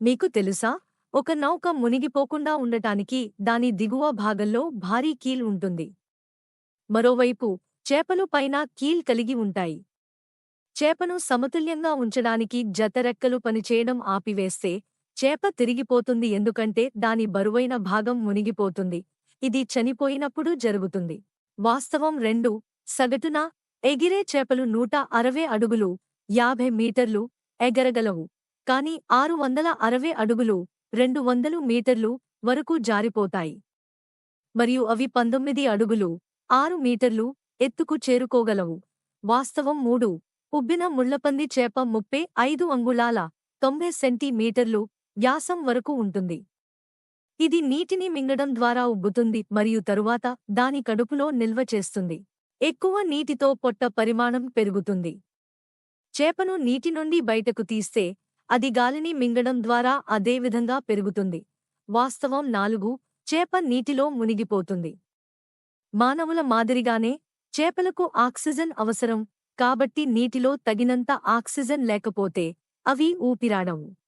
మీకు తెలుసా? ఒక నౌక మునిగిపోకుండా ఉండటానికి దాని దిగువ భాగంలో భారీ కీల్ ఉంటుంది. మరోవైపు చేపలు పైన కీల్ కలిగి ఉంటాయి. చేపను సమతుల్యంగా ఉంచడానికి జతరెక్కలు పనిచేయడం ఆపివేస్తే చేప తిరిగిపోతుంది, ఎందుకంటే దాని బరువైన భాగం మునిగిపోతుంది. ఇది చనిపోయినప్పుడు జరుగుతుంది. వాస్తవం 2. సగటున ఎగిరే చేపలు 160 అడుగులు 50 మీటర్లు ఎగరగలవు. కానీ 660 అడుగులు 200 మీటర్లు వరకు జారిపోతాయి. మరియు అవి 19 అడుగులు 6 మీటర్లు ఎత్తుకు చేరుకోగలవు. వాస్తవం 3. ఉబ్బిన ముళ్లపంది చేప 35 అంగుళాల 90 సెంటీమీటర్లు వ్యాసం వరకు ఉంటుంది. ఇది నీటిని మింగడం ద్వారా ఉబ్బుతుంది మరియు తరువాత దాని కడుపులో నిల్వ చేస్తుంది. ఎక్కువ నీటితో పొట్ట పరిమాణం పెరుగుతుంది. చేపను నీటి నుండి బయటకు తీస్తే అది గాలిని మింగడం ద్వారా అదే విధంగా పెరుగుతుంది. వాస్తవం 4. చేప నీటిలో మునిగిపోతుంది. మానవుల మాదిరిగానే చేపలకు ఆక్సిజన్ అవసరం, కాబట్టి నీటిలో తగినంత ఆక్సిజన్ లేకపోతే అవి ఊపిరాడవు.